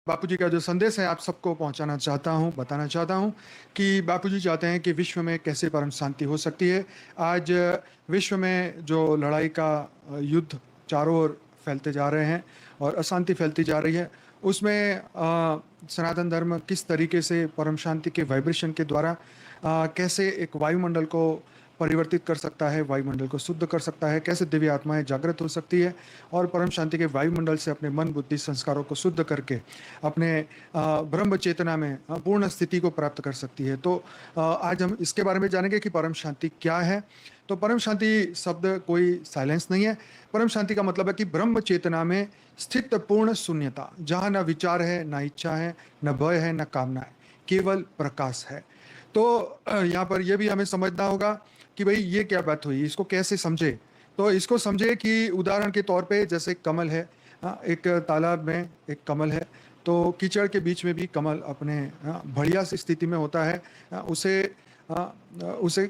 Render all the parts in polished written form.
बापूजी का जो संदेश है आप सबको पहुंचाना चाहता हूं, बताना चाहता हूं कि बापूजी चाहते हैं कि विश्व में कैसे परम शांति हो सकती है। आज विश्व में जो लड़ाई का युद्ध चारों ओर फैलते जा रहे हैं और अशांति फैलती जा रही है, उसमें सनातन धर्म किस तरीके से परम शांति के वाइब्रेशन के द्वारा कैसे एक वायुमंडल को परिवर्तित कर सकता है, वायुमंडल को शुद्ध कर सकता है, कैसे दिव्य आत्माएं जागृत हो सकती है और परम शांति के वायुमंडल से अपने मन बुद्धि संस्कारों को शुद्ध करके अपने ब्रह्म चेतना में पूर्ण स्थिति को प्राप्त कर सकती है। तो आज हम इसके बारे में जानेंगे कि परम शांति क्या है। तो परम शांति शब्द कोई साइलेंस नहीं है। परम शांति का मतलब है कि ब्रह्म चेतना में स्थित पूर्ण शून्यता, जहाँ न विचार है, न इच्छा है, न भय है, न कामना है, केवल प्रकाश है। तो यहाँ पर यह भी हमें समझना होगा कि भाई ये क्या बात हुई, इसको कैसे समझे। तो इसको समझे कि उदाहरण के तौर पे जैसे कमल है, एक तालाब में एक कमल है, तो कीचड़ के बीच में भी कमल अपने बढ़िया सी स्थिति में होता है। उसे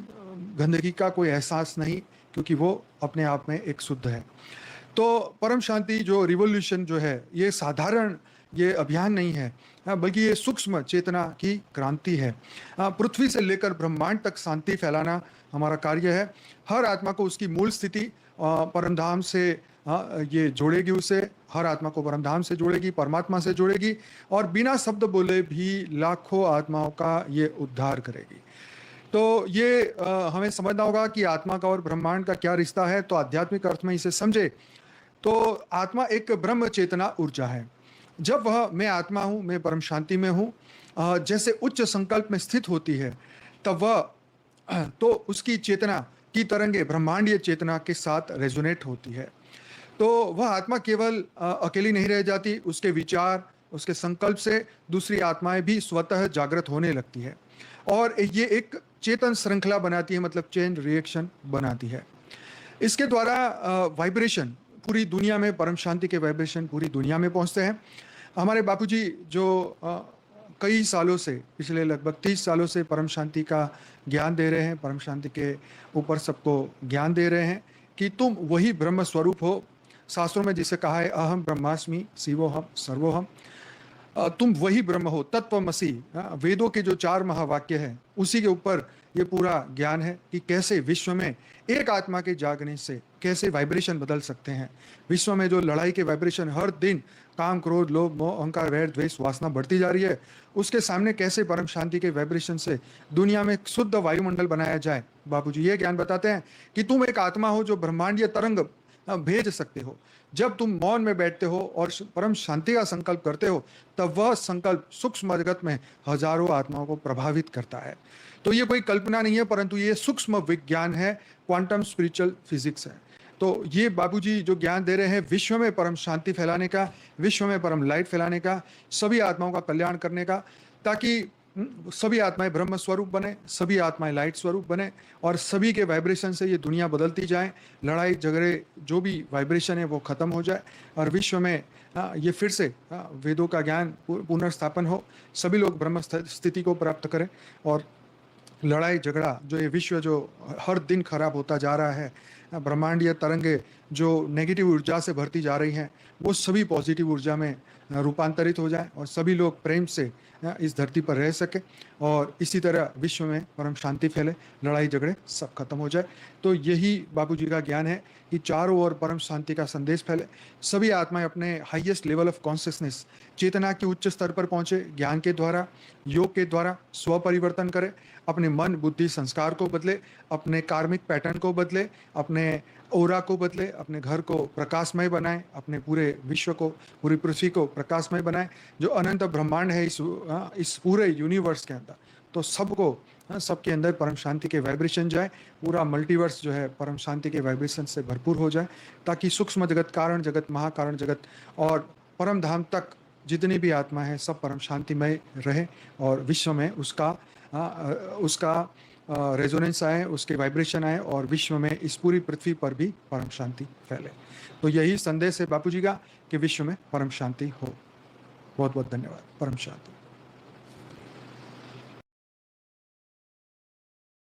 गंदगी का कोई एहसास नहीं, क्योंकि वो अपने आप में एक शुद्ध है। तो परम शांति जो रिवोल्यूशन जो है, ये साधारण ये अभियान नहीं है, बल्कि ये सूक्ष्म चेतना की क्रांति है। पृथ्वी से लेकर ब्रह्मांड तक शांति फैलाना हमारा कार्य है। हर आत्मा को उसकी मूल स्थिति परमधाम से ये जोड़ेगी, उसे हर आत्मा को परमधाम से जोड़ेगी, परमात्मा से जोड़ेगी और बिना शब्द बोले भी लाखों आत्माओं का ये उद्धार करेगी। तो ये हमें समझना होगा कि आत्मा का और ब्रह्मांड का क्या रिश्ता है। तो आध्यात्मिक अर्थ में इसे समझे तो आत्मा एक ब्रह्म चेतना ऊर्जा है। जब वह मैं आत्मा हूँ, मैं परम शांति में हूँ, जैसे उच्च संकल्प में स्थित होती है, तब वह तो उसकी चेतना की तरंगे ब्रह्मांडीय चेतना के साथ रेजोनेट होती है। तो वह आत्मा केवल अकेली नहीं रह जाती, उसके विचार, उसके संकल्प से दूसरी आत्माएं भी स्वतः जागृत होने लगती है और ये एक चेतन श्रृंखला बनाती है, मतलब चेन रिएक्शन बनाती है। इसके द्वारा वाइब्रेशन पूरी दुनिया में, परम शांति के वाइब्रेशन पूरी दुनिया में पहुंचते हैं। हमारे बापूजी जो कई सालों से, पिछले लगभग 30 सालों से परम शांति का ज्ञान दे रहे हैं, परम शांति के ऊपर सबको ज्ञान दे रहे हैं कि तुम वही ब्रह्म स्वरूप हो। शास्त्रों में जिसे कहा है अहम ब्रह्मास्मि शिवोहम सर्वोहम, तुम वही ब्रह्म हो, तत्वमसि। वेदों के जो 4 महावाक्य हैं उसी के ऊपर ये पूरा ज्ञान है कि कैसे विश्व में एक आत्मा के जागने से कैसे वाइब्रेशन बदल सकते हैं। विश्व में जो लड़ाई के वाइब्रेशन हर दिन काम, क्रोध, लोभ, मोह, अहंकार, वैर, द्वेष, वासना बढ़ती जा रही है, उसके सामने कैसे परम शांति के वाइब्रेशन से दुनिया में एक शुद्ध वायुमंडल बनाया जाए। बापूजी ये ज्ञान बताते हैं कि तुम एक आत्मा हो जो ब्रह्मांडीय तरंग भेज सकते हो। जब तुम मौन में बैठते हो और परम शांति का संकल्प करते हो, तब वह संकल्प सूक्ष्म जगत में हजारों आत्माओं को प्रभावित करता है। तो ये कोई कल्पना नहीं है, परंतु ये सूक्ष्म विज्ञान है, क्वांटम स्पिरिचुअल फिजिक्स है। तो ये बापूजी जो ज्ञान दे रहे हैं विश्व में परम शांति फैलाने का, विश्व में परम लाइट फैलाने का, सभी आत्माओं का कल्याण करने का, ताकि सभी आत्माएं ब्रह्म स्वरूप बने, सभी आत्माएं लाइट स्वरूप बने और सभी के वाइब्रेशन से ये दुनिया बदलती जाए। लड़ाई झगड़े जो भी वाइब्रेशन है वो खत्म हो जाए और विश्व में ये फिर से वेदों का ज्ञान पुनर्स्थापन हो, सभी लोग ब्रह्म स्थिति को प्राप्त करें और लड़ाई झगड़ा जो ये विश्व जो हर दिन खराब होता जा रहा है, ब्रह्मांडीय तरंगे जो नेगेटिव ऊर्जा से भरती जा रही हैं, वो सभी पॉजिटिव ऊर्जा में रूपांतरित हो जाए और सभी लोग प्रेम से इस धरती पर रह सके और इसी तरह विश्व में परम शांति फैले, लड़ाई झगड़े सब खत्म हो जाए। तो यही बापूजी का ज्ञान है कि चारों ओर परम शांति का संदेश फैले, सभी आत्माएं अपने हाईएस्ट लेवल ऑफ कॉन्शियसनेस, चेतना के उच्च स्तर पर पहुंचे, ज्ञान के द्वारा, योग के द्वारा स्व परिवर्तन करें, अपने मन बुद्धि संस्कार को बदले, अपने कार्मिक पैटर्न को बदले, अपने ओरा को बदले, अपने घर को प्रकाशमय बनाएं, अपने पूरे विश्व को, पूरी पृथ्वी को प्रकाशमय बनाएं। जो अनंत ब्रह्मांड है इस पूरे यूनिवर्स के अंदर, तो सबको सबके अंदर परम शांति के वाइब्रेशन जाए, पूरा मल्टीवर्स जो है परम शांति के वाइब्रेशन से भरपूर हो जाए, ताकि सूक्ष्म जगत, कारण जगत, महाकारण जगत और परम धाम तक जितनी भी आत्मा है सब परम शांतिमय रहे और विश्व में उसका रेजोनेंस आए, उसके वाइब्रेशन आए और विश्व में इस पूरी पृथ्वी पर भी परम शांति फैले। तो यही संदेश है बापूजी का कि विश्व में परम शांति हो। बहुत बहुत धन्यवाद। परम शांति।